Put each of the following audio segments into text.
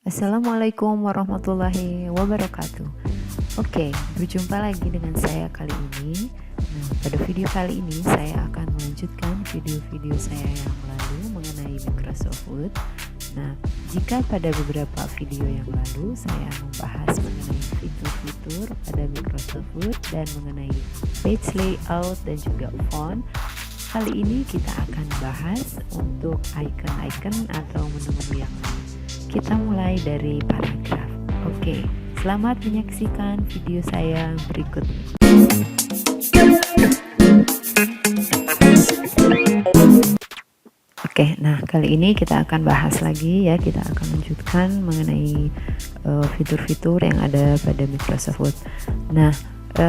Assalamualaikum warahmatullahi wabarakatuh. Oke, berjumpa lagi dengan saya kali ini. Nah, pada video kali ini saya akan melanjutkan video-video saya yang lalu mengenai Microsoft Word. Nah, jika pada beberapa video yang lalu saya membahas mengenai fitur-fitur pada Microsoft Word dan mengenai page layout dan juga font, kali ini kita akan bahas untuk icon-icon atau menu-menu yang lain. Kita mulai dari paragraf. Oke, selamat menyaksikan video saya berikut ini. Oke, nah kali ini kita akan bahas lagi ya, kita akan lanjutkan mengenai fitur-fitur yang ada pada Microsoft Word. Nah,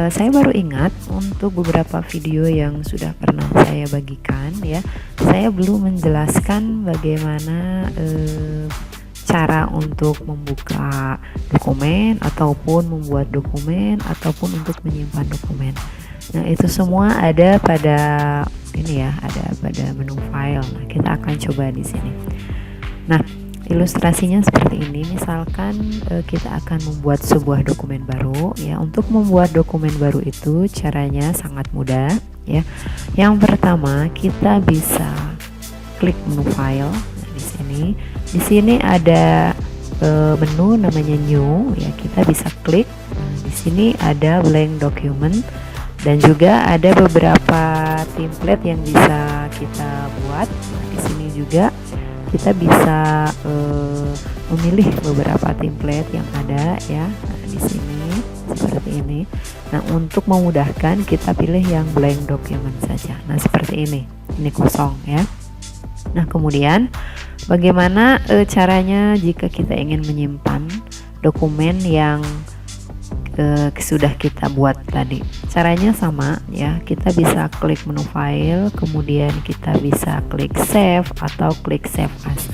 saya baru ingat untuk beberapa video yang sudah pernah saya bagikan ya, saya belum menjelaskan bagaimana cara untuk membuka dokumen ataupun membuat dokumen ataupun untuk menyimpan dokumen. Nah, itu semua ada pada ini ya, ada pada menu file. Nah, kita akan coba di sini. Nah, ilustrasinya seperti ini. Misalkan kita akan membuat sebuah dokumen baru ya. Untuk membuat dokumen baru itu caranya sangat mudah ya. Yang pertama, kita bisa klik menu file. Nah, di sini ada menu namanya new ya, kita bisa klik. Nah, di sini ada blank document dan juga ada beberapa template yang bisa kita buat. Nah, di sini juga kita bisa memilih beberapa template yang ada ya. Nah, di sini seperti ini. Nah, untuk memudahkan kita pilih yang blank document saja. Nah, seperti ini. Ini kosong ya. Nah, kemudian bagaimana caranya jika kita ingin menyimpan dokumen yang sudah kita buat tadi? Caranya sama ya, kita bisa klik menu file, kemudian kita bisa klik save atau klik save as.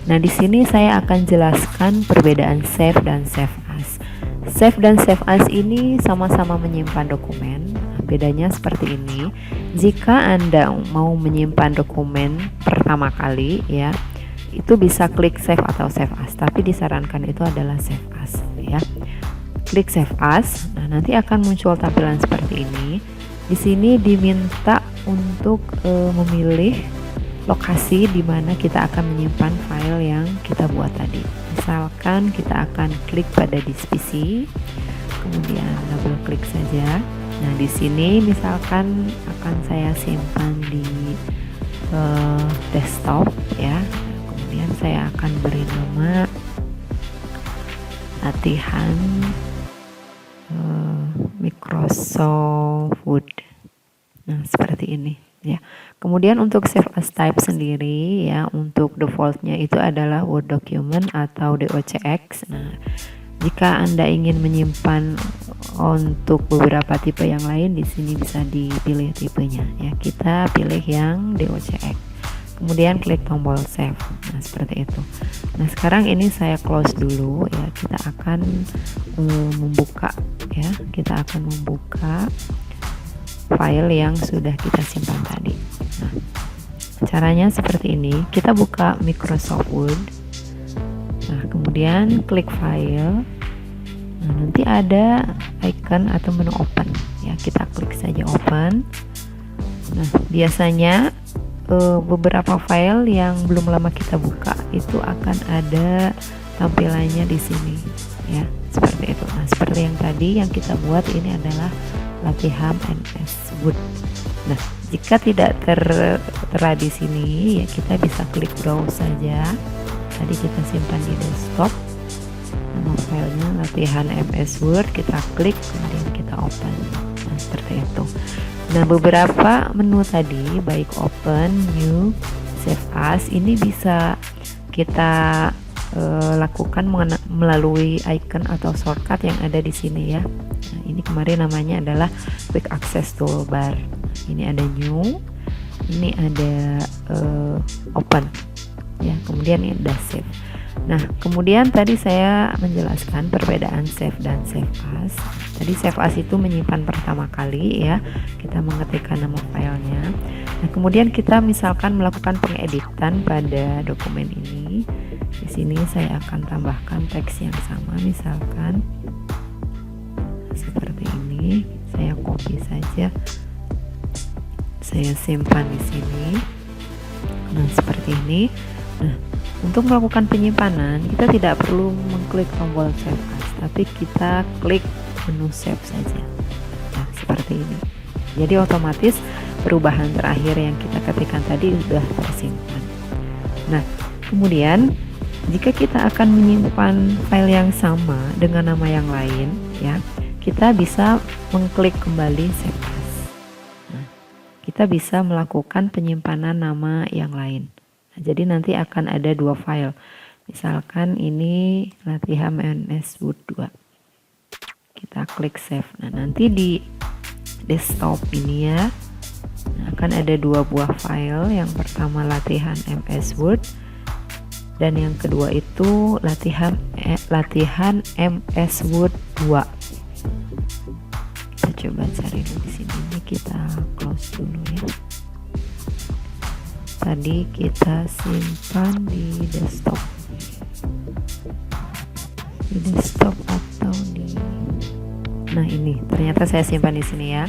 Nah, di sini saya akan jelaskan perbedaan save dan save as. Save dan save as ini sama-sama menyimpan dokumen. Bedanya seperti ini. Jika Anda mau menyimpan dokumen pertama kali ya, itu bisa klik save atau save as, tapi disarankan itu adalah save as ya. Klik save as. Nah, nanti akan muncul tampilan seperti ini. Di sini diminta untuk memilih lokasi di mana kita akan menyimpan file yang kita buat tadi. Misalkan kita akan klik pada this PC, kemudian double klik saja. Nah, di sini misalkan akan saya simpan di desktop ya. Kemudian saya akan beri nama latihan Microsoft Word. Nah, seperti ini ya. Kemudian untuk save as type sendiri ya, untuk defaultnya itu adalah Word document atau DOCX. Nah, jika Anda ingin menyimpan untuk beberapa tipe yang lain, di sini bisa dipilih tipenya ya. Kita pilih yang DOCX. Kemudian klik tombol save. Nah, seperti itu. Nah, sekarang ini saya close dulu ya. Kita akan membuka ya. Kita akan membuka file yang sudah kita simpan tadi. Nah, caranya seperti ini. Kita buka Microsoft Word. Nah, kemudian klik file. Nah, nanti ada icon atau menu open ya, kita klik saja open. Nah, biasanya beberapa file yang belum lama kita buka itu akan ada tampilannya di sini ya, seperti itu. Nah, seperti yang tadi yang kita buat ini adalah latihan MS Word. Nah, jika tidak tertera di sini ya, kita bisa klik browse saja. Tadi kita simpan di desktop, nama filenya latihan MS Word, kita klik kemudian kita open. Nah, seperti itu. Nah, beberapa menu tadi baik open, new, save as ini bisa kita lakukan melalui icon atau shortcut yang ada di sini ya. Nah, ini kemarin namanya adalah quick access toolbar. Ini ada new, ini ada open ya, kemudian ini ada save. Nah, kemudian tadi saya menjelaskan perbedaan save dan save as. Tadi save as itu menyimpan pertama kali ya, kita mengetikkan nama filenya. Nah, kemudian kita misalkan melakukan pengeditan pada dokumen ini. di sini saya akan tambahkan teks yang sama, misalkan seperti ini. Saya copy saja, saya simpan di sini. Nah, seperti ini. Nah, untuk melakukan penyimpanan kita tidak perlu mengklik tombol save as, tapi kita klik menu save saja. Nah, seperti ini. Jadi otomatis perubahan terakhir yang kita ketikkan tadi sudah tersimpan. Nah, kemudian jika kita akan menyimpan file yang sama dengan nama yang lain, ya, kita bisa mengklik kembali save as. Nah, kita bisa melakukan penyimpanan nama yang lain. Nah, jadi nanti akan ada 2 file. Misalkan ini latihan MS Word 2. Kita klik save. Nah, nanti di desktop ini ya, akan ada 2 buah file. Yang pertama latihan MS Word dan yang kedua itu latihan MS Word 2. Kita coba cari dulu di sini. Ini kita close dulu ya. Tadi kita simpan di desktop. Di desktop atau di, nah ini ternyata saya simpan di sini ya.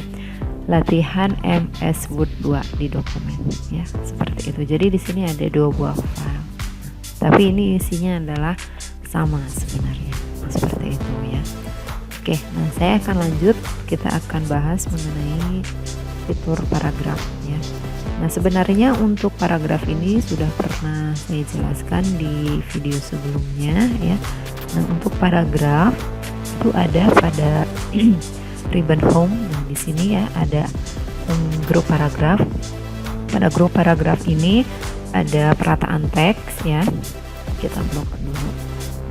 Latihan MS Word 2 di dokumen ya, seperti itu. Jadi di sini ada 2 buah file. Tapi ini isinya adalah sama sebenarnya. Seperti itu ya. Oke, nah saya akan lanjut. Kita akan bahas mengenai fitur paragraf ya. Nah, sebenarnya untuk paragraf ini sudah pernah saya jelaskan di video sebelumnya ya. Nah, untuk paragraf itu ada pada ribbon home. Nah, di sini ya ada grup paragraf. Pada grup paragraf ini ada perataan teks ya. Kita blok dulu.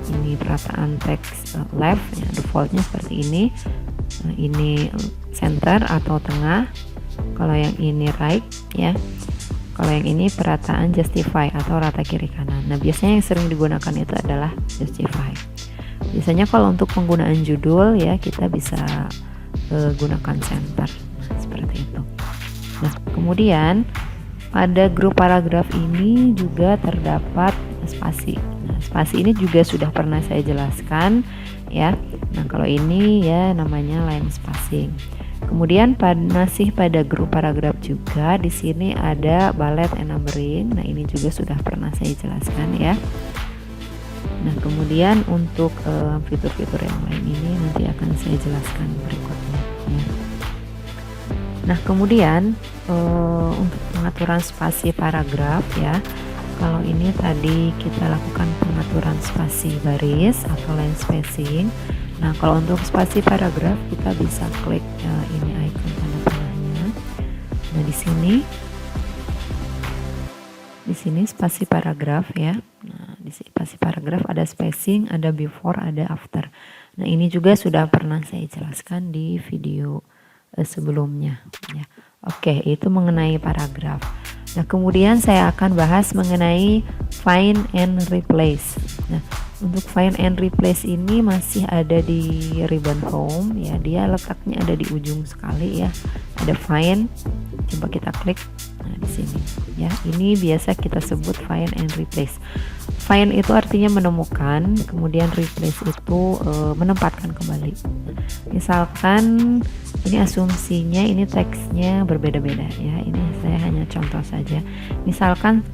Ini perataan teks left ya, defaultnya seperti ini. Nah, ini center atau tengah. Kalau yang ini right ya. Kalau yang ini perataan justify atau rata kiri kanan. Nah, biasanya yang sering digunakan itu adalah justify. Biasanya kalau untuk penggunaan judul ya kita bisa gunakan center. Nah, seperti itu. Nah, kemudian pada grup paragraf ini juga terdapat spasi. Nah, spasi ini juga sudah pernah saya jelaskan ya. Nah, kalau ini ya namanya line spacing. Kemudian masih pada grup paragraf juga di sini ada bullet and numbering. Nah, ini juga sudah pernah saya jelaskan ya. Nah, kemudian untuk fitur-fitur yang lain ini nanti akan saya jelaskan berikutnya ya. Nah, kemudian untuk pengaturan spasi paragraf ya. Kalau ini tadi kita lakukan pengaturan spasi baris atau line spacing. Nah, kalau untuk spasi paragraf kita bisa klik ini icon tanda panahnya. Nah, di sini spasi paragraf ya. Nah, di spasi paragraf ada spacing, ada before, ada after. Nah, ini juga sudah pernah saya jelaskan di video sebelumnya ya. Oke, itu mengenai paragraf. Nah, kemudian saya akan bahas mengenai find and replace. Nah, untuk find and replace ini masih ada di ribbon home ya. Dia letaknya ada di ujung sekali ya. Ada find. Coba kita klik. Nah, di sini ya. Ini biasa kita sebut find and replace. Find itu artinya menemukan, kemudian replace itu menempatkan kembali. Misalkan ini asumsinya ini teksnya berbeda-beda ya. Ini saya hanya contoh saja. Misalkan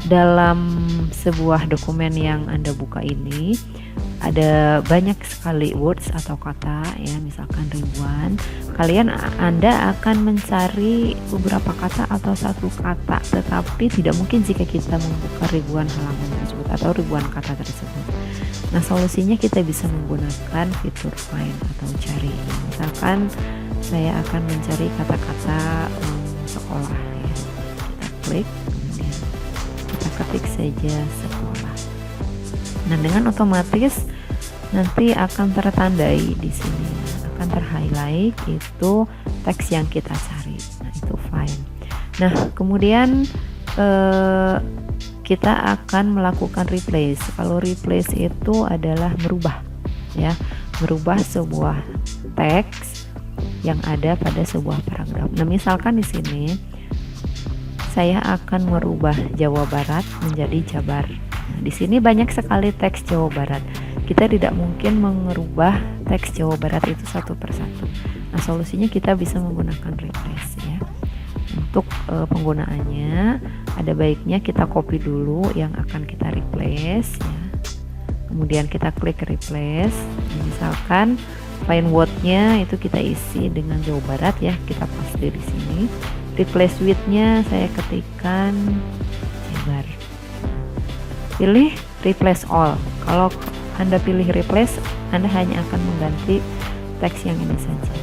dalam sebuah dokumen yang Anda buka ini ada banyak sekali words atau kata ya, misalkan ribuan. Anda akan mencari beberapa kata atau satu kata, tetapi tidak mungkin jika kita membuka ribuan halaman tersebut atau ribuan kata tersebut. Nah, solusinya kita bisa menggunakan fitur find atau cari. Misalkan saya akan mencari kata-kata sekolah ya. Kita klik, kemudian kita ketik saja sekolah. Nah, dengan otomatis nanti akan tertandai di sini, akan terhighlight itu teks yang kita cari. Nah, itu find. Nah, kemudian kita akan melakukan replace. Kalau replace itu adalah merubah ya, merubah sebuah teks yang ada pada sebuah paragraf. Nah, misalkan di sini saya akan merubah Jawa Barat menjadi Jabar Nah, di sini banyak sekali teks Jawa Barat. Kita tidak mungkin merubah teks Jawa Barat itu satu persatu. Nah, solusinya kita bisa menggunakan replace ya. Untuk penggunaannya ada baiknya kita copy dulu yang akan kita replace ya. Kemudian kita klik replace. Misalkan find word-nya itu kita isi dengan Jawa Barat ya, kita paste di sini. Replace with-nya saya ketikkan Jabar. Pilih replace all. Kalau Anda pilih replace, Anda hanya akan mengganti teks yang ini saja.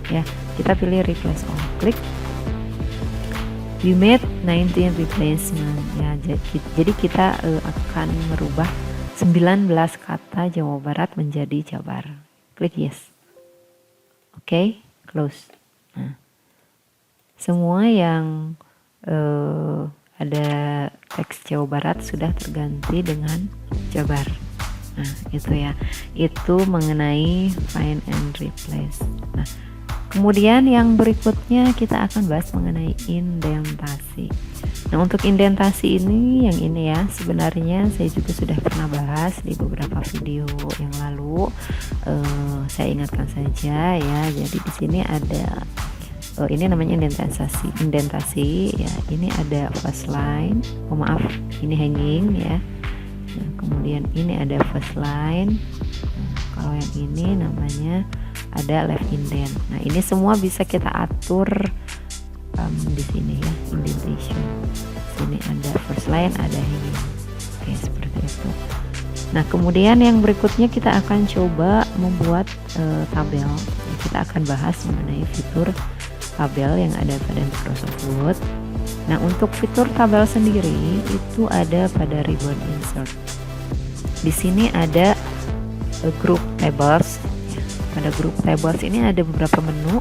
Ya, kita pilih replace all. Klik. We made 19 replacement. Ya, jadi kita akan merubah 19 kata Jawa Barat menjadi Jabar. Klik yes. Oke, close. Nah, semua yang ada teks Jawa Barat sudah terganti dengan Jabar. Nah, itu ya. Itu mengenai find and replace. Nah, kemudian yang berikutnya kita akan bahas mengenai indentasi. Nah, untuk indentasi ini, yang ini ya, sebenarnya saya juga sudah pernah bahas di beberapa video yang lalu. Saya ingatkan saja ya. Jadi di sini ada ini namanya indentasi ya. Ini ada first line. Oh maaf, ini hanging ya. Nah, kemudian ini ada first line. Nah, kalau yang ini namanya ada left indent. Nah, ini semua bisa kita atur di sini ya, indentation. Sini ada first line, ada hanging. Oke, seperti itu. Nah, kemudian yang berikutnya kita akan coba membuat tabel. Kita akan bahas mengenai fitur tabel yang ada pada Microsoft Word. Nah, untuk fitur tabel sendiri itu ada pada ribbon insert. Di sini ada group tables. Pada group tables ini ada beberapa menu,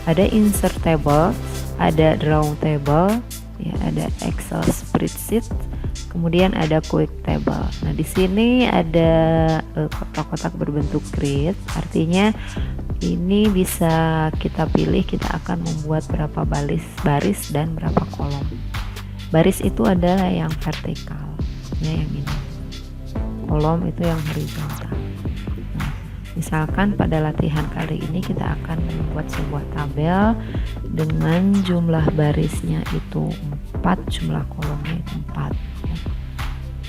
ada insert table, ada draw table, ya, ada Excel spreadsheet, kemudian ada quick table. Nah, di sini ada kotak-kotak berbentuk grid, artinya ini bisa kita pilih kita akan membuat berapa baris dan berapa kolom. Baris itu adalah yang vertikal, ya, yang ini. Kolom itu yang horizontal. Misalkan pada latihan kali ini kita akan membuat sebuah tabel dengan jumlah barisnya itu 4, jumlah kolomnya itu 4 ya.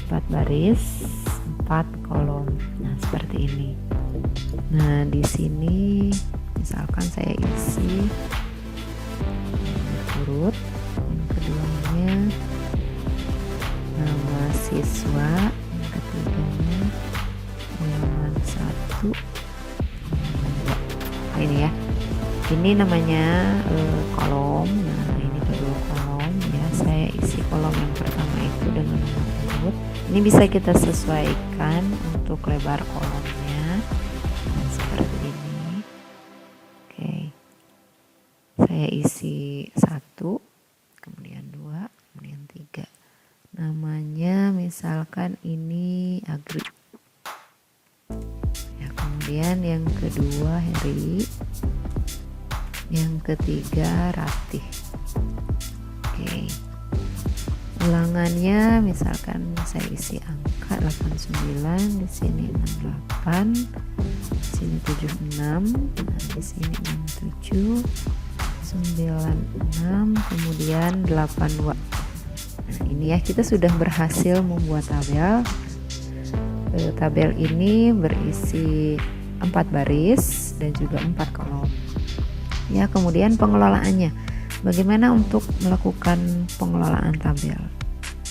4 baris, 4 kolom. Nah, seperti ini. Nah, di sini misalkan saya isi urut. Yang keduanya nama siswa, yang ketiganya halaman 1. Ini ya, ini namanya kolom. Nah, ini kedua kolom ya, saya isi kolom yang pertama itu dengan nomor urut. Ini bisa kita sesuaikan untuk lebar kolomnya. Nah, seperti ini. Oke, saya isi 1, kemudian 2, kemudian 3. Namanya misalkan ini Agri. Kemudian yang kedua Heri, yang ketiga Ratih. Oke, ulangannya misalkan saya isi angka 89, di sini 68, di sini 76, nah, di sini 67, 96, kemudian 82. Nah, ini ya, kita sudah berhasil membuat tabel. Tabel ini berisi 4 baris dan juga 4 kolom. Ya, kemudian pengelolaannya. Bagaimana untuk melakukan pengelolaan tabel?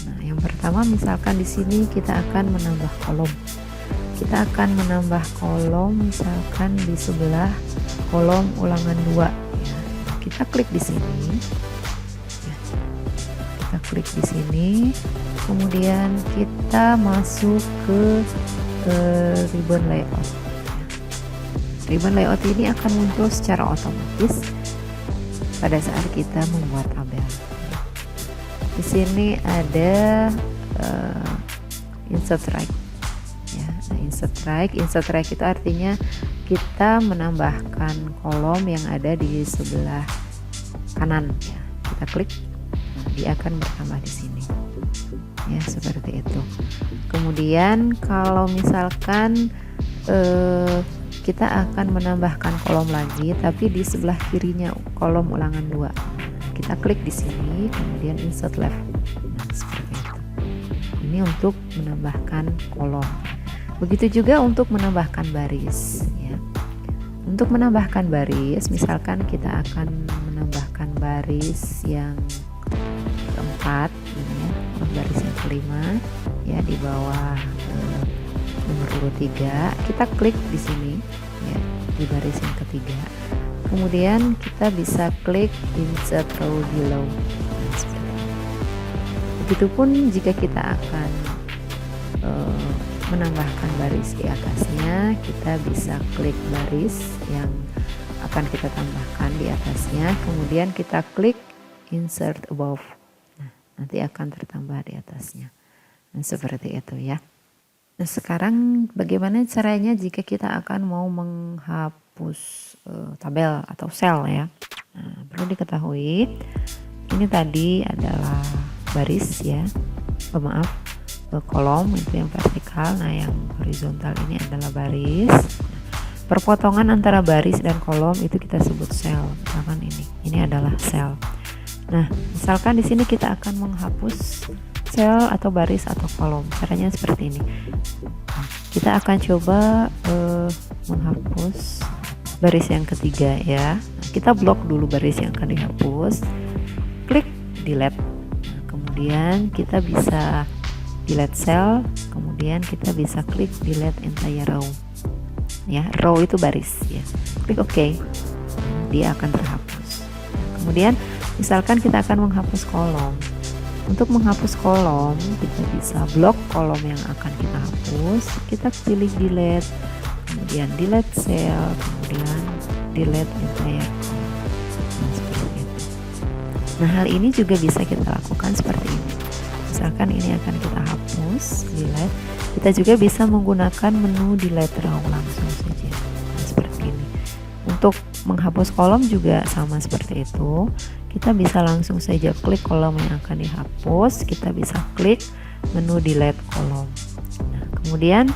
Nah, yang pertama misalkan di sini kita akan menambah kolom. Kita akan menambah kolom misalkan di sebelah kolom ulangan 2 ya. Kita klik di sini. Ya. Kita klik di sini. Kemudian kita masuk ke ribbon layout. Ribbon layout ini akan muncul secara otomatis pada saat kita membuat tabel. Di sini ada insert right. Ya, nah, insert right itu artinya kita menambahkan kolom yang ada di sebelah kanan. Ya, kita klik, nah, dia akan bertambah di sini. ya, seperti itu. Kemudian kalau misalkan kita akan menambahkan kolom lagi, tapi di sebelah kirinya kolom ulangan 2, kita klik di sini, kemudian insert left. Nah, seperti itu. Ini untuk menambahkan kolom. Begitu juga untuk menambahkan baris, ya. Untuk menambahkan baris, misalkan kita akan menambahkan baris yang keempat, ini ya, baris yang kelima, ya, di bawah nomor urut 3, kita klik di sini, ya, di baris yang ketiga. Kemudian kita bisa klik insert row below. Nah, seperti itu. Begitupun jika kita akan menambahkan baris di atasnya, kita bisa klik baris yang akan kita tambahkan di atasnya, kemudian kita klik insert above. Nah, nanti akan tertambah di atasnya. Nah, seperti itu ya. Nah, sekarang bagaimana caranya jika kita akan mau menghapus tabel atau sel ya. Nah, perlu diketahui ini tadi adalah baris ya, kolom itu yang vertikal. Nah, yang horizontal ini adalah baris. Perpotongan antara baris dan kolom itu kita sebut sel. Misalkan ini adalah sel. Nah, misalkan di sini kita akan menghapus sel atau baris atau kolom. Caranya seperti ini. Kita akan coba menghapus baris yang ketiga ya. Nah, kita blok dulu baris yang akan dihapus. Klik delete. Nah, kemudian kita bisa delete cell, kemudian kita bisa klik delete entire row. Ya, row itu baris ya. Klik OK. Dia akan terhapus. Kemudian misalkan kita akan menghapus kolom. Untuk menghapus kolom, kita bisa blok kolom yang akan kita hapus. Kita pilih delete, kemudian delete cell, kemudian delete entire column. Nah, seperti itu. Nah, hal ini juga bisa kita lakukan seperti ini. Misalkan ini akan kita hapus, delete. Kita juga bisa menggunakan menu delete row langsung saja. Nah, seperti ini. Untuk menghapus kolom juga sama seperti itu. Kita bisa langsung saja klik kolom yang akan dihapus. Kita bisa klik menu delete kolom. Nah, kemudian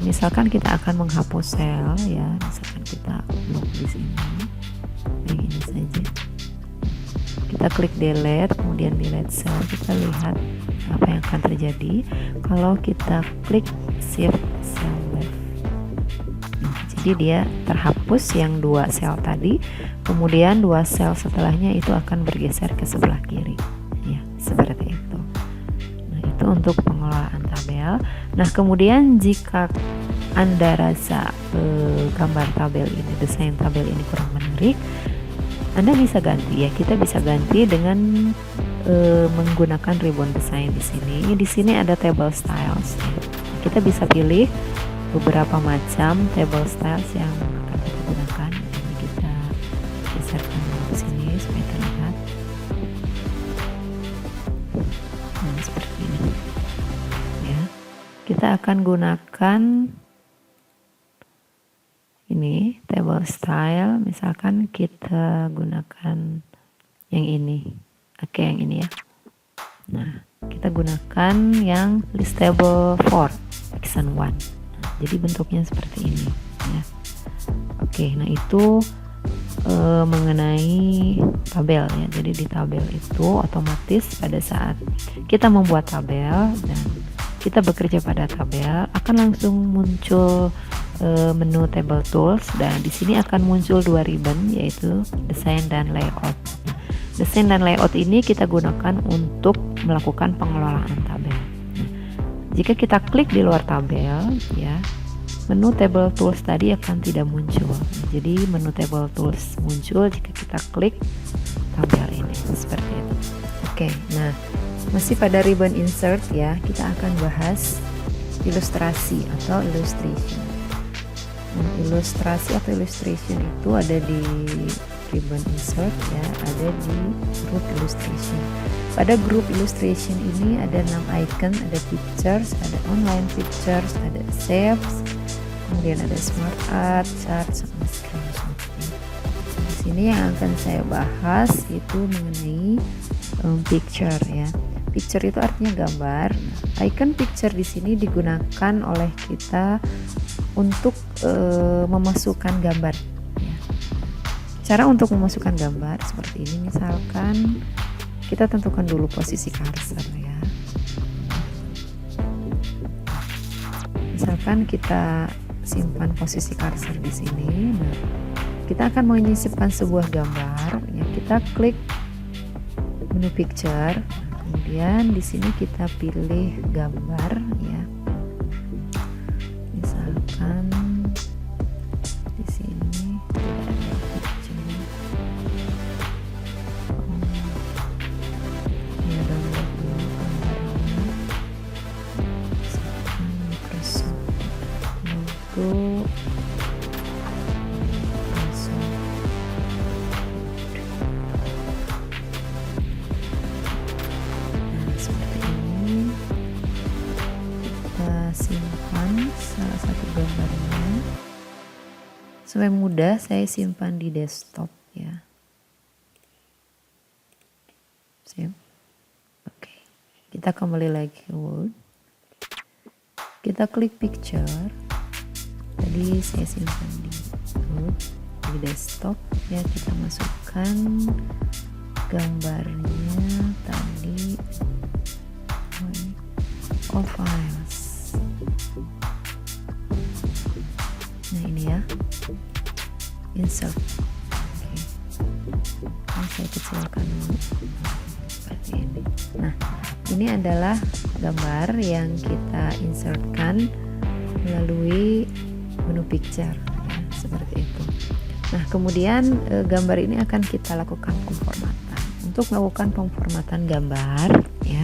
misalkan kita akan menghapus sel ya. Misalkan kita blok di sini. Kayak ini saja. Kita klik delete, kemudian delete cell. Kita lihat apa yang akan terjadi kalau kita klik shift cell left. Nah, jadi dia terhapus yang 2 sel tadi, kemudian 2 sel setelahnya itu akan bergeser ke sebelah kiri. Ya, seperti itu. Nah, itu untuk pengelolaan tabel. Nah, kemudian jika Anda rasa gambar tabel ini, desain tabel ini kurang menarik, Anda bisa ganti ya. Kita bisa ganti dengan menggunakan ribbon design di sini. Di sini ada table styles. Kita bisa pilih beberapa macam table styles yang akan kita gunakan. Ini kita geserkan ke sini supaya terlihat. Nah, seperti ini. Ya. Kita akan gunakan ini table style, misalkan kita gunakan yang ini. Oke, yang ini ya. Nah, kita gunakan yang listable 4 section 1. Nah, jadi bentuknya seperti ini ya. Oke, nah itu mengenai tabel ya. Jadi di tabel itu otomatis pada saat kita membuat tabel dan kita bekerja pada tabel akan langsung muncul menu table tools, dan di sini akan muncul 2 ribbon yaitu desain dan layout. Desain dan layout ini kita gunakan untuk melakukan pengelolaan tabel. Jika kita klik di luar tabel ya, menu table tools tadi akan tidak muncul. Jadi menu table tools muncul jika kita klik tabel ini seperti itu. Oke, nah masih pada ribbon insert ya, kita akan bahas ilustrasi atau illustration. Nah, ilustrasi atau illustration itu ada di ribbon insert ya, ada di group illustration. Pada group illustration ini ada 6 icon, ada pictures, ada online pictures, ada shapes, kemudian ada smart art, chart, sama screenshot. Di sini yang akan saya bahas itu mengenai picture ya. picture itu artinya gambar. Nah, icon picture di sini digunakan oleh kita untuk memasukkan gambar. Ya. Cara untuk memasukkan gambar seperti ini, misalkan kita tentukan dulu posisi cursor ya. Misalkan kita simpan posisi cursor di sini. Nah, kita akan menyisipkan sebuah gambar. Ya, kita klik menu picture. Kemudian di sini kita pilih gambar ya. Misalkan di sini tidak ada picture. Ya, download dulu gambarnya. Misalkan Microsoft logo. Simpan salah satu gambarnya supaya mudah saya simpan di desktop ya. Sip. Oke, kita kembali lagi ke Word, kita klik picture. Tadi saya simpan di Word di desktop ya, kita masukkan gambarnya tadi. All files. Nah ini ya, insert. Oke. Ini saya kecilkan dulu seperti ini. Nah ini adalah gambar yang kita insertkan melalui menu picture ya, seperti itu. Nah kemudian gambar ini akan kita lakukan pemformatan. Untuk melakukan pemformatan gambar ya,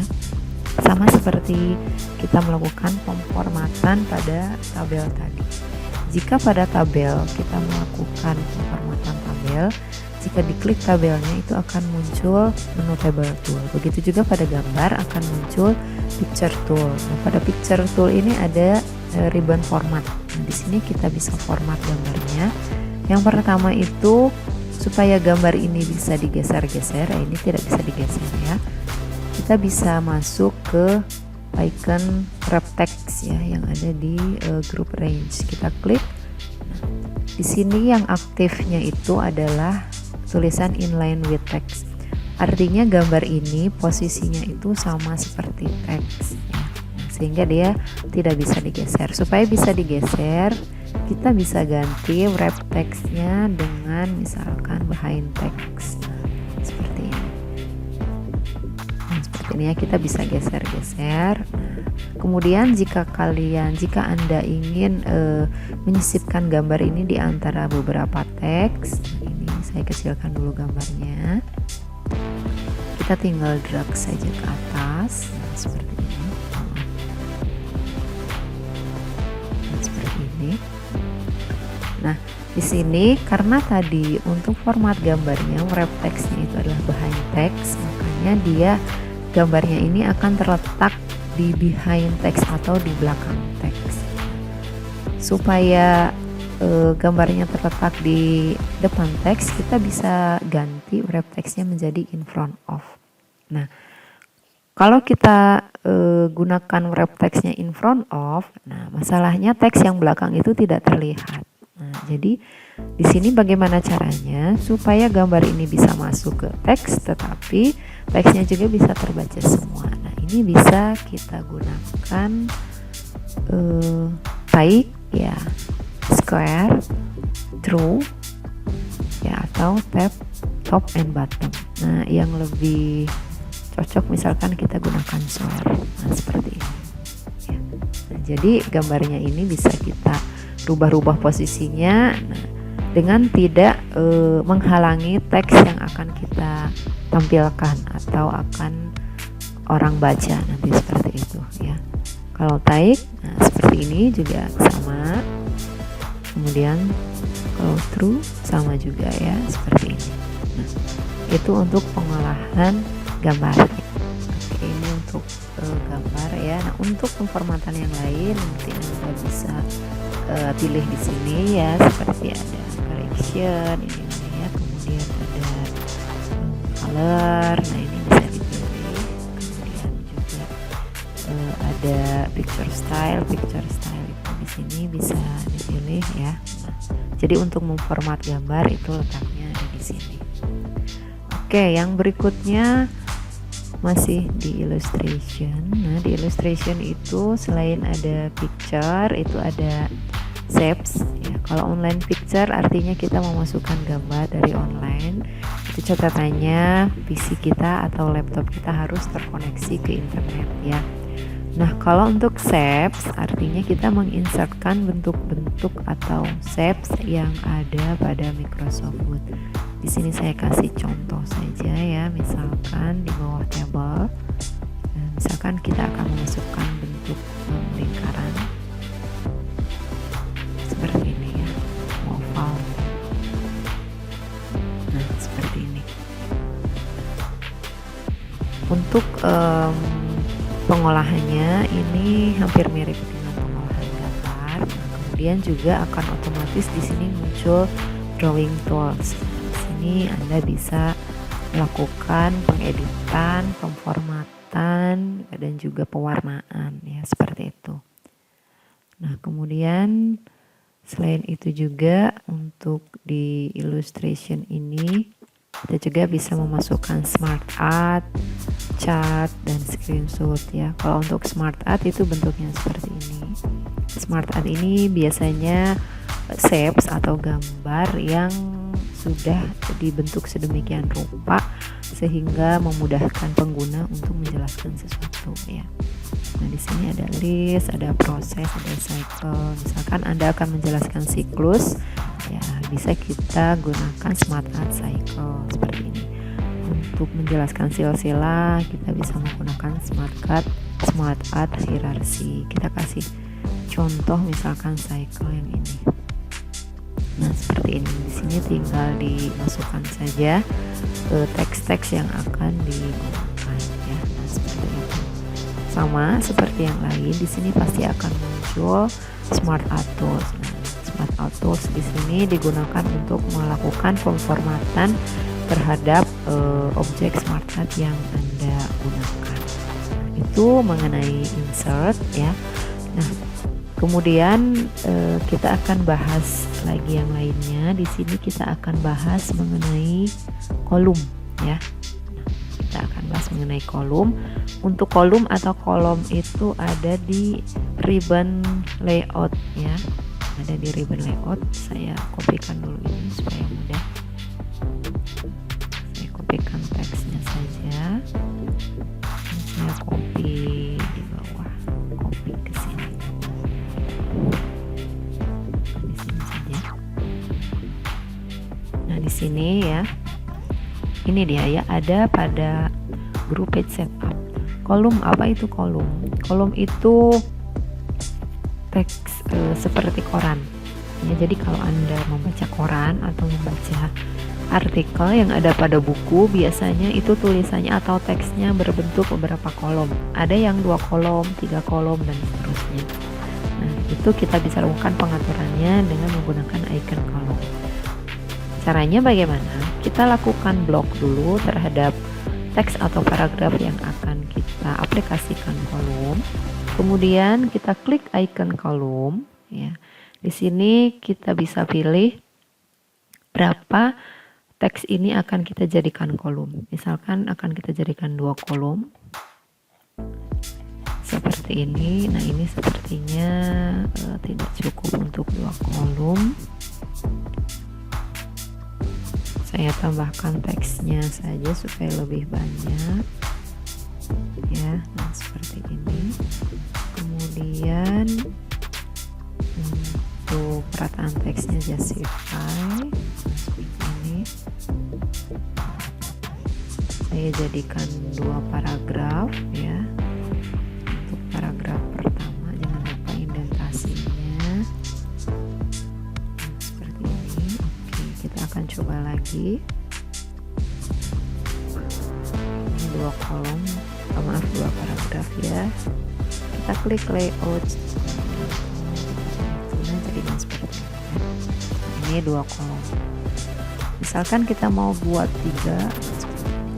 sama seperti kita melakukan pemformatan pada tabel tadi. Jika pada tabel kita melakukan pemformatan tabel, jika diklik tabelnya itu akan muncul menu table tool. Begitu juga pada gambar akan muncul picture tool. Nah, pada picture tool ini ada ribbon format. Nah, di sini kita bisa format gambarnya. Yang pertama itu supaya gambar ini bisa digeser-geser. Ini tidak bisa digeser ya. Kita bisa masuk ke icon wrap text ya yang ada di group range. Kita klik. Nah, di sini yang aktifnya itu adalah tulisan inline with text. Artinya gambar ini posisinya itu sama seperti teks ya. Nah, sehingga dia tidak bisa digeser. Supaya bisa digeser, kita bisa ganti wrap textnya dengan misalkan behind text. Seperti ini. Ini ya, kita bisa geser-geser. Kemudian jika Anda ingin menyisipkan gambar ini di antara beberapa teks, ini saya kecilkan dulu gambarnya. Kita tinggal drag saja ke atas, nah, seperti ini. Nah, seperti ini. Nah, di sini karena tadi untuk format gambarnya wrap text-nya itu adalah behind text, makanya dia gambarnya ini akan terletak di behind text atau di belakang teks. Supaya gambarnya terletak di depan teks, kita bisa ganti wrap textnya menjadi in front of. Nah, kalau kita gunakan wrap textnya in front of, nah masalahnya teks yang belakang itu tidak terlihat. Nah, jadi di sini bagaimana caranya supaya gambar ini bisa masuk ke teks, tetapi teksnya juga bisa terbaca semua. Nah ini bisa kita gunakan tick ya, square, through ya, atau tab, top and bottom. Nah yang lebih cocok misalkan kita gunakan square. Nah seperti ini ya. Nah, jadi gambarnya ini bisa kita rubah-rubah posisinya, nah, dengan tidak menghalangi teks yang akan kita tampilkan atau akan orang baca nanti, seperti itu ya. Kalau type, nah seperti ini juga sama. Kemudian kalau through sama juga ya, seperti ini. Nah, itu untuk pengolahan gambar. Oke, ini untuk gambar ya. Nah, untuk pemformatan yang lain nanti Anda bisa pilih di sini ya, seperti ada correction ini ya, kemudian ada color. Nah ini bisa dipilih, kemudian ada picture style itu di sini bisa dipilih ya. Nah, jadi untuk memformat gambar itu letaknya ada di sini. Oke, yang berikutnya masih di illustration. Nah, di illustration itu selain ada picture itu ada shapes ya. Kalau online picture artinya kita memasukkan gambar dari online. Itu catatannya PC kita atau laptop kita harus terkoneksi ke internet ya. Nah, kalau untuk shapes artinya kita menginsertkan bentuk-bentuk atau shapes yang ada pada Microsoft Word. Di sini saya kasih contoh saja ya, misalkan di bawah table, misalkan kita akan memasukkan bentuk lingkaran seperti ini ya, oval. Nah, seperti ini. Untuk pengolahannya ini hampir mirip dengan pengolahan gambar. Nah, kemudian juga akan otomatis di sini muncul drawing tools. Di sini Anda bisa melakukan pengeditan, pemformatan, dan juga pewarnaan ya, seperti itu. Nah, kemudian selain itu juga untuk di illustration ini kita juga bisa memasukkan smart art, chart, dan screenshot ya. Kalau untuk smart art itu bentuknya seperti ini. Smart art ini biasanya shapes atau gambar yang sudah dibentuk sedemikian rupa sehingga memudahkan pengguna untuk menjelaskan sesuatu ya. Nah, di sini ada list, ada proses, ada cycle. Misalkan Anda akan menjelaskan siklus, ya bisa kita gunakan smart art cycle seperti ini. Untuk menjelaskan silsilah, kita bisa menggunakan smart art hierarchy. Kita kasih contoh misalkan cycle yang ini. Nah, seperti ini. Di sini tinggal dimasukkan saja teks-teks yang akan digunakan ya. Nah, seperti itu. Sama seperti yang lain, di sini pasti akan muncul smart art tools. Nah, smart art tools di sini digunakan untuk melakukan pemformatan terhadap objek smart art yang Anda gunakan. Nah, itu mengenai insert ya. Nah, kemudian kita akan bahas lagi yang lainnya. Di sini kita akan bahas mengenai kolom ya. Kita akan bahas mengenai kolom. Untuk kolom atau kolom itu ada di ribbon layout ya. Ada di ribbon layout. Saya kopikan dulu ini supaya mudah. Saya kopikan teksnya saja. Saya copy di bawah. Copy ke sini. Di sini saja. Nah, di sini ya. Ini dia ya, ada pada group page setup. Kolom, apa itu kolom? Kolom itu teks seperti koran. Ya, jadi kalau Anda membaca koran atau membaca artikel yang ada pada buku, biasanya itu tulisannya atau teksnya berbentuk beberapa kolom. Ada yang 2 kolom, 3 kolom, dan seterusnya. Nah, itu kita bisa lakukan pengaturannya dengan menggunakan icon kolom. Caranya bagaimana? Kita lakukan blok dulu terhadap teks atau paragraf yang akan kita aplikasikan kolom. Kemudian kita klik icon kolom ya. Di sini kita bisa pilih berapa teks ini akan kita jadikan kolom. Misalkan akan kita jadikan 2 kolom. Seperti ini. Nah, ini sepertinya tidak cukup untuk 2 kolom. Saya tambahkan teksnya saja supaya lebih banyak ya. Nah, seperti ini. Kemudian untuk perataan teksnya justify. Nah, seperti ini. Saya jadikan 2 paragraf ya. Untuk paragraf pertama jangan lupa indentasinya. Kita akan coba lagi. Ini 2 kolom, maaf 2 paragraf ya. Kita klik layout. Nah, jadinya seperti ini. Ini 2 kolom. Misalkan kita mau buat 3.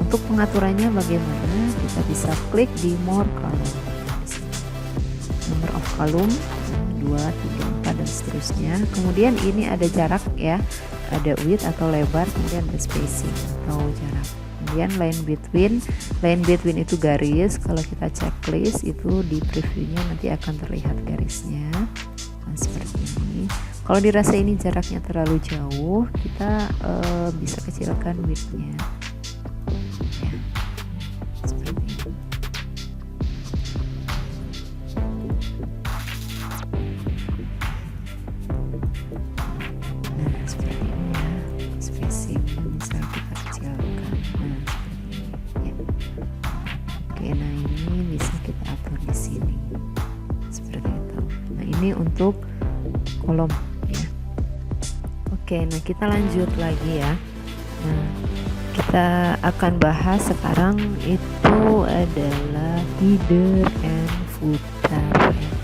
Untuk pengaturannya bagaimana? Kita bisa klik di more column. kolom 2, 3, 4 dan seterusnya. Kemudian ini ada jarak ya, ada width atau lebar, kemudian ada spacing atau jarak. Kemudian line between itu garis. Kalau kita checklist itu di previewnya nanti akan terlihat garisnya. Nah, seperti ini. Kalau dirasa ini jaraknya terlalu jauh, kita bisa kecilkan widthnya. Ya, seperti ini. Nah, seperti ini ya, spacingnya bisa kita kecilkan. Nah, seperti ini ya. Oke, nah ini bisa kita atur di sini. Seperti itu. Nah, ini untuk kolom ya. Oke, nah kita lanjut lagi ya. Nah, kita akan bahas sekarang itu adalah header and footer ya.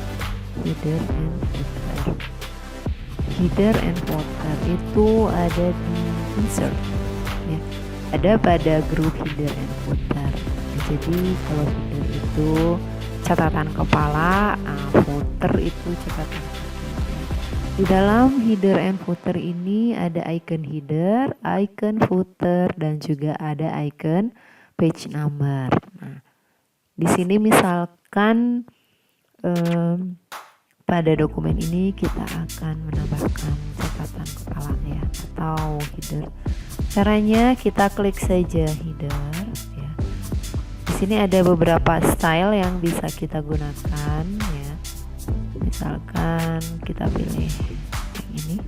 Header and footer itu ada di insert ya. Ada pada grup header and footer. Jadi kalau header itu catatan kepala, footer itu catatan. Di dalam header and footer ini ada icon header, icon footer, dan juga ada icon page number. Nah, di sini misalkan pada dokumen ini kita akan menambahkan catatan kepala ya, atau header. Caranya kita klik saja header ya. Di sini ada beberapa style yang bisa kita gunakan ya. Misalkan kita pilih yang ini.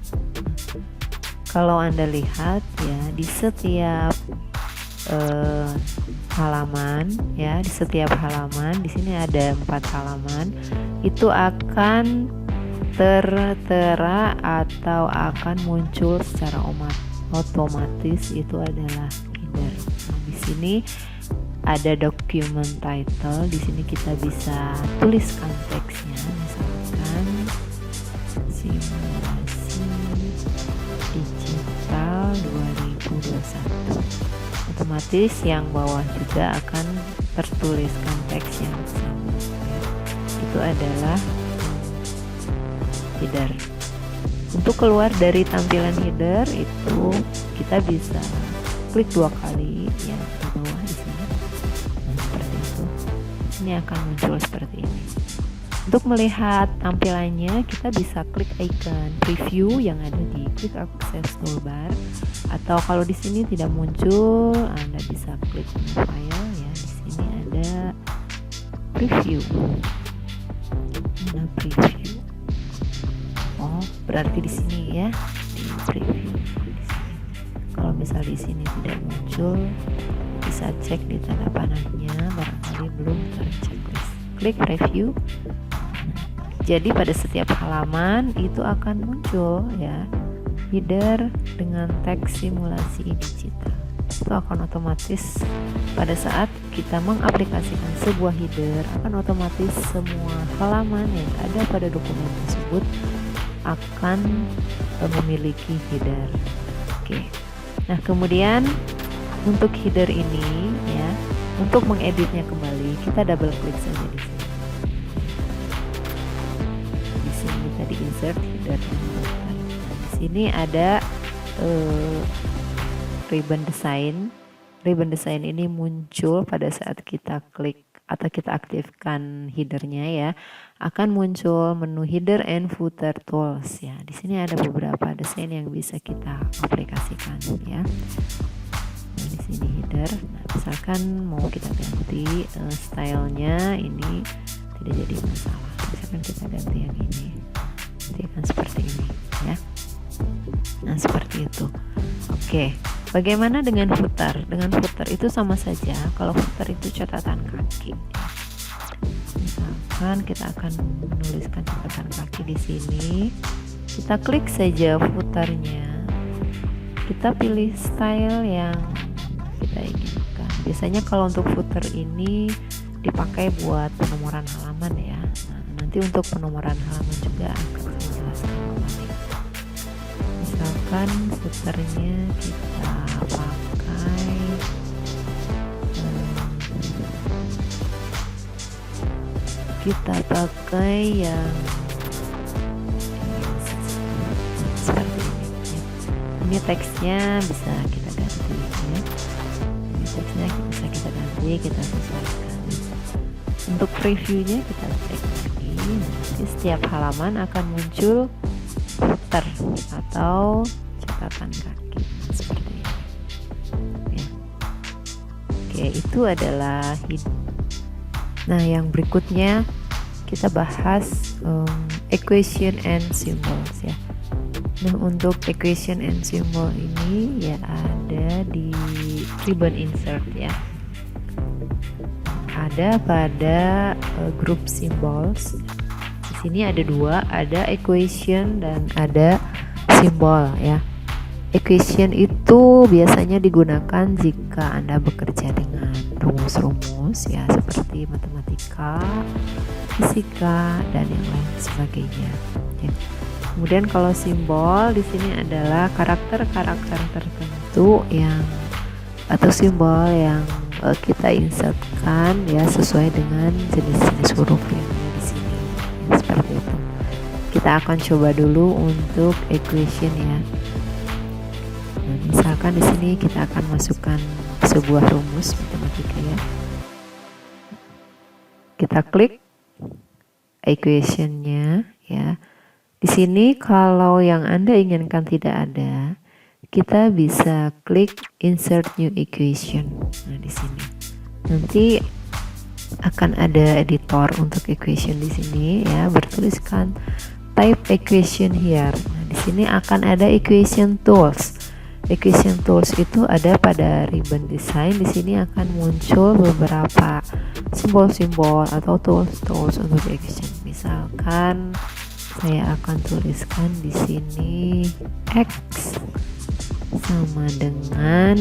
Kalau Anda lihat ya, di setiap halaman ya, di setiap halaman di sini ada 4 halaman, itu akan tertera atau akan muncul secara otomatis itu adalah header. Nah, di sini ada document title, di sini kita bisa tuliskan teksnya, misalkan simulasi digital 2021. Otomatis yang bawah juga akan tertuliskan teks yang sama ya. Itu adalah header. Untuk keluar dari tampilan header itu kita bisa klik 2 kali ya di bawah di sini. Nah, seperti itu. Ini akan muncul seperti ini. Untuk melihat tampilannya kita bisa klik icon preview yang ada di quick access toolbar, atau kalau di sini tidak muncul Anda bisa klik file ya. Di sini ada preview. Nah, preview. Oh, berarti di sini ya, di preview di sini. Kalau misal di sini tidak muncul, bisa cek di tanda panahnya, barangkali belum terchecklist. Klik preview. Jadi pada setiap halaman itu akan muncul ya header dengan teks simulasi digital. Itu akan otomatis pada saat kita mengaplikasikan sebuah header, akan otomatis semua halaman yang ada pada dokumen tersebut akan memiliki header. Oke. Nah, kemudian untuk header ini ya, untuk mengeditnya kembali kita double klik saja di sini. Di insert header. Nah, di sini ada ribbon design. Ribbon design ini muncul pada saat kita klik atau kita aktifkan headernya ya. Akan muncul menu header and footer tools ya. Di sini ada beberapa desain yang bisa kita aplikasikan ya. Nah, di sini header. Nah, misalkan mau kita ganti stylenya ini tidak jadi masalah. Misalkan kita ganti yang ini. Nanti akan seperti ini ya. Nah, seperti itu. Oke, bagaimana dengan footer? Dengan footer itu sama saja. Kalau footer itu catatan kaki. Misalkan kita akan menuliskan catatan kaki di sini. Kita klik saja footernya. Kita pilih style yang kita inginkan. Biasanya kalau untuk footer ini dipakai buat penomoran halaman ya. Nah, nanti untuk penomoran halaman juga akan saya jelaskan kembali. Misalkan footernya kita pakai kita pakai yang seperti ini ya. Ini teksnya bisa kita ganti ya. Ini teksnya bisa kita ganti, kita sesuaikan. Untuk previewnya kita klik lagi. Nanti setiap halaman akan muncul footer atau catatan kaki seperti ini ya. Oke, itu adalah Nah, yang berikutnya kita bahas equation and symbols ya. Nah, untuk equation and symbol ini ya ada di ribbon insert ya. Ada pada group symbols. Di sini ada dua, ada equation dan ada simbol ya. Equation itu biasanya digunakan jika Anda bekerja dengan rumus-rumus ya, seperti matematika, fisika, dan yang lain sebagainya ya. Kemudian kalau simbol di sini adalah karakter-karakter tertentu yang atau simbol yang kita insertkan ya sesuai dengan jenis-jenis huruf yang ada di sini ya, seperti itu. Kita akan coba dulu untuk equation ya. Nah, misalkan di sini kita akan masukkan sebuah rumus matematika ya. Kita klik equationnya ya. Di sini kalau yang Anda inginkan tidak ada, kita bisa klik insert new equation. Nah, di sini nanti akan ada editor untuk equation di sini ya, bertuliskan type equation here. Nah, di sini akan ada equation tools. Equation tools itu ada pada ribbon design. Di sini akan muncul beberapa simbol-simbol atau tools untuk equation. Misalkan saya akan tuliskan di sini X sama dengan,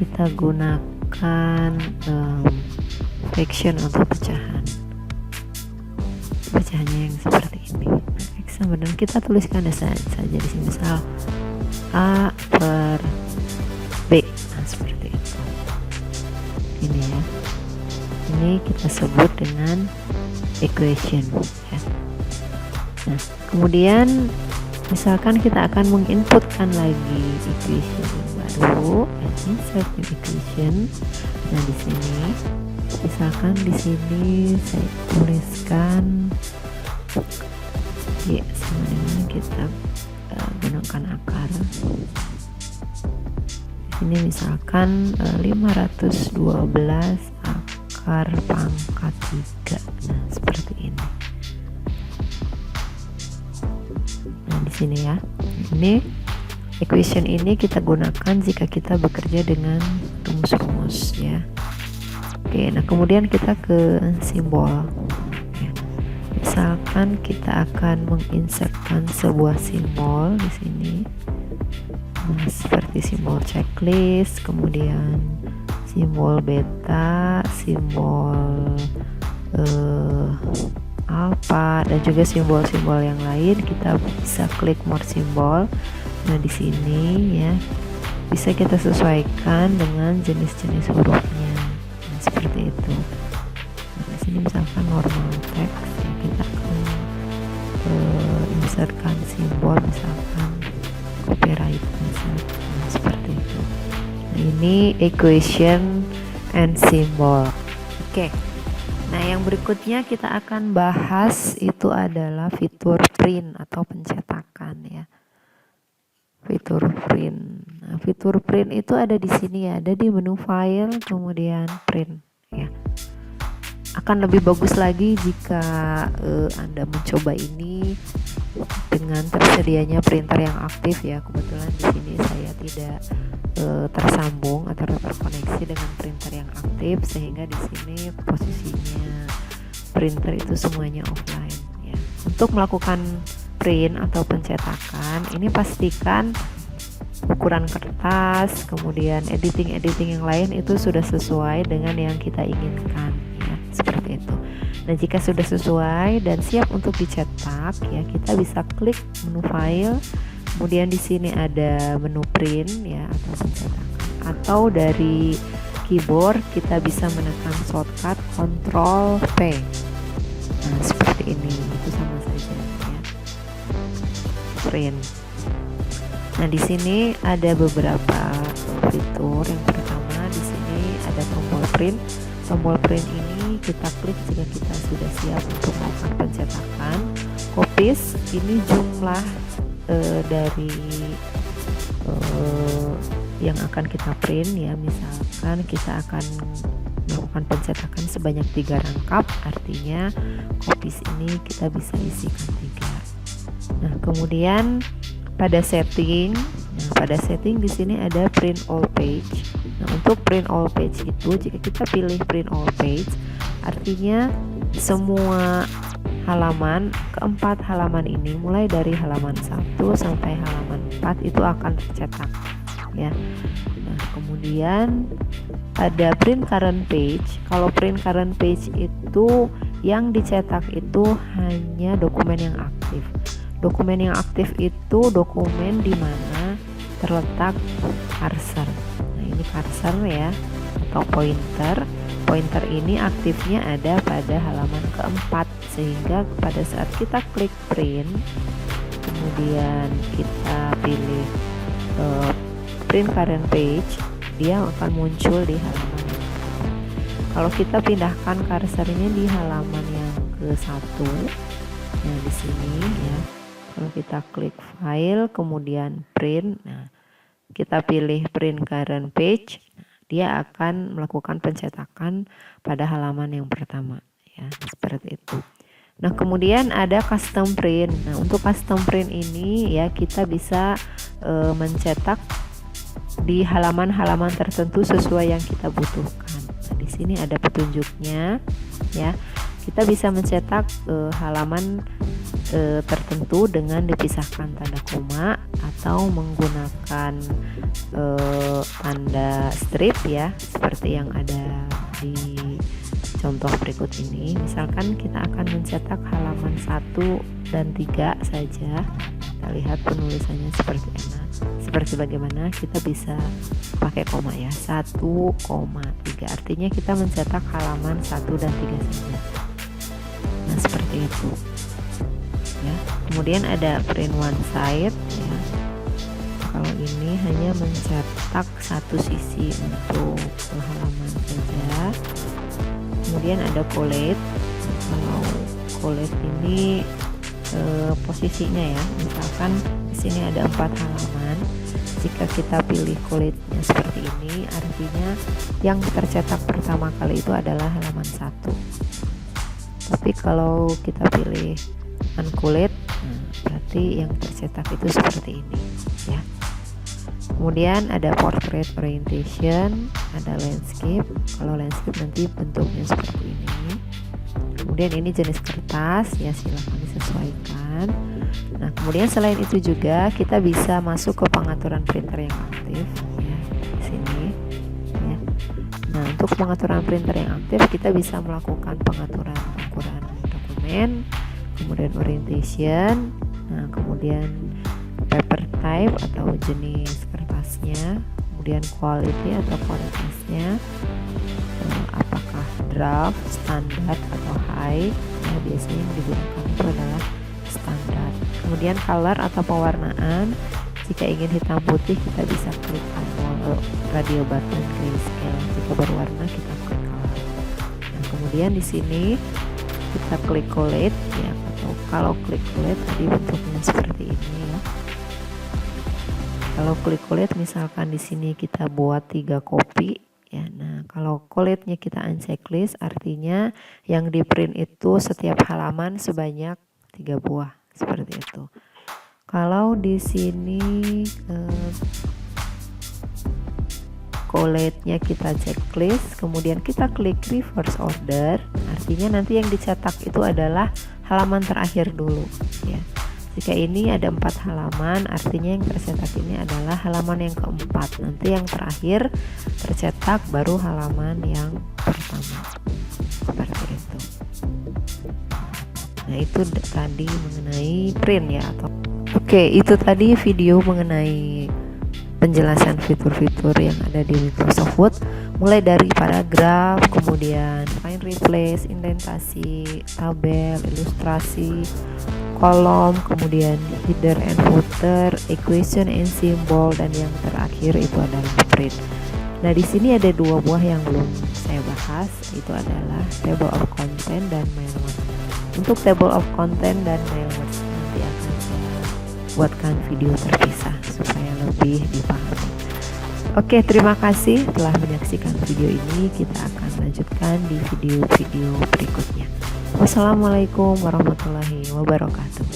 kita gunakan fraction atau pecahannya yang seperti ini. X sama dengan, kita tuliskan saja di sini misal A per B. Nah, seperti itu. Ini ya. Ini kita sebut dengan equation ya. Nah, kemudian misalkan kita akan menginputkan lagi equation yang baru, insert new equation. Nah, di sini misalkan di sini saya tuliskan ya sama dengan, kita gunakan akar. Ini misalkan 512 akar pangkat 3. Nah, seperti ini. Nah, di sini ya. Ini equation ini kita gunakan jika kita bekerja dengan rumus-rumus ya. Oke, nah kemudian kita ke simbol. Ya. Misalkan kita akan menginsertkan sebuah simbol di sini. Nah, seperti simbol checklist, kemudian simbol beta, simbol alpha, dan juga simbol-simbol yang lain. Kita bisa klik more symbol. Nah, di sini ya bisa kita sesuaikan dengan jenis-jenis hurufnya. Nah, seperti itu. Nah, di sini misalkan normal text ya, kita akan insertkan simbol misalkan copyright misalkan. Nah, seperti itu. Nah, ini equation and symbol. Oke. Nah, yang berikutnya kita akan bahas itu adalah fitur print atau pencetakan ya. Fitur print. Nah, fitur print itu ada di sini ya, ada di menu file, kemudian print ya. Akan lebih bagus lagi jika Anda mencoba ini dengan tersedianya printer yang aktif ya. Kebetulan di sini saya tidak tersambung atau terkoneksi dengan printer yang aktif, sehingga di sini posisinya printer itu semuanya offline ya. Untuk melakukan print atau pencetakan, ini pastikan ukuran kertas, kemudian editing yang lain itu sudah sesuai dengan yang kita inginkan ya, seperti itu. Nah, jika sudah sesuai dan siap untuk dicetak ya, kita bisa klik menu file, kemudian di sini ada menu print ya atau pencetakan, atau dari keyboard kita bisa menekan shortcut Ctrl P. Nah, seperti ini, itu sama saja ya. Print. Nah, di sini ada beberapa fitur. Yang pertama, di sini ada tombol print. Tombol print ini kita klik jika kita sudah siap untuk melakukan pencetakan. Copies ini jumlah dari yang akan kita print ya. Misalkan kita akan melakukan pencetakan sebanyak 3 rangkap, artinya copies ini kita bisa isikan 3. Nah, kemudian pada setting, di sini ada print all page. Nah, untuk print all page itu, jika kita pilih print all page, artinya semua halaman, keempat halaman ini, mulai dari halaman 1 sampai halaman 4 itu akan tercetak ya. Nah, kemudian ada print current page. Kalau print current page itu yang dicetak itu hanya dokumen yang aktif. Dokumen yang aktif itu dokumen di mana terletak cursor. Nah, ini cursor ya, atau pointer. Pointer ini aktifnya ada pada halaman keempat, sehingga pada saat kita klik print, kemudian kita pilih print current page, dia akan muncul di halaman yang pertama. Kalau kita pindahkan kursornya di halaman yang ke-1, nah di sini ya, kalau kita klik file kemudian print, nah kita pilih print current page, dia akan melakukan pencetakan pada halaman yang pertama ya, seperti itu. Nah, kemudian ada custom print. Nah, untuk custom print ini ya, kita bisa mencetak di halaman-halaman tertentu sesuai yang kita butuhkan. Nah, di sini ada petunjuknya ya. Kita bisa mencetak halaman tertentu dengan dipisahkan tanda koma atau menggunakan tanda strip ya, seperti yang ada di contoh berikut ini. Misalkan kita akan mencetak halaman 1 dan 3 saja. Kita lihat penulisannya seperti bagaimana. Kita bisa pakai koma ya, 1,3, artinya kita mencetak halaman 1 dan 3 saja. Nah, seperti itu ya. Kemudian ada print one side ya. Kalau ini hanya mencetak satu sisi untuk halaman saja. Kemudian ada collate. Kalau collate ini posisinya ya, misalkan di sini ada 4 halaman. Jika kita pilih collate-nya seperti ini, artinya yang tercetak pertama kali itu adalah halaman 1. Tapi kalau kita pilih uncollate, berarti yang tercetak itu seperti ini ya. Kemudian ada portrait orientation, ada landscape. Kalau landscape nanti bentuknya seperti ini. Kemudian ini jenis kertas ya, silahkan disesuaikan. Nah, kemudian selain itu juga kita bisa masuk ke pengaturan printer yang aktif ya, di sini ya. Nah, untuk pengaturan printer yang aktif kita bisa melakukan pengaturan ukuran dokumen, kemudian orientation, nah kemudian paper type atau jenis kertasnya, kemudian quality atau kualitasnya, apakah draft, standar atau high. Nah, biasanya yang digunakan itu adalah standar. Kemudian color atau pewarnaan, jika ingin hitam putih kita bisa klik radio button grayscale. Jika berwarna kita klik color. Nah, kemudian di sini kita klik collate ya, atau kalau klik collate tadi bentuknya seperti ini ya. Kalau klik collate misalkan di sini kita buat 3 copy ya. Nah, kalau collate-nya kita unchecklist, artinya yang di print itu setiap halaman sebanyak 3 buah seperti itu. Kalau di sini collate-nya kita checklist, kemudian kita klik reverse order, artinya nanti yang dicetak itu adalah halaman terakhir dulu ya. Jika ini ada 4 halaman, artinya yang tercetak ini adalah halaman yang keempat. Nanti yang terakhir tercetak baru halaman yang pertama, seperti itu. Nah, itu tadi mengenai print ya, atau oke, itu tadi video mengenai penjelasan fitur-fitur yang ada di Microsoft Word. mulai dari paragraf, kemudian find replace, indentasi, tabel, ilustrasi, kolom, kemudian header and footer, equation and symbol, dan yang terakhir itu adalah print. Nah, di sini ada dua buah yang belum saya bahas, itu adalah table of content dan mail words. Untuk table of content dan mail words nanti akan saya buatkan video terpisah supaya lebih dipahami. Oke, terima kasih telah menyaksikan video ini. Kita akan lanjutkan di video-video berikutnya. Wassalamualaikum warahmatullahi wabarakatuh.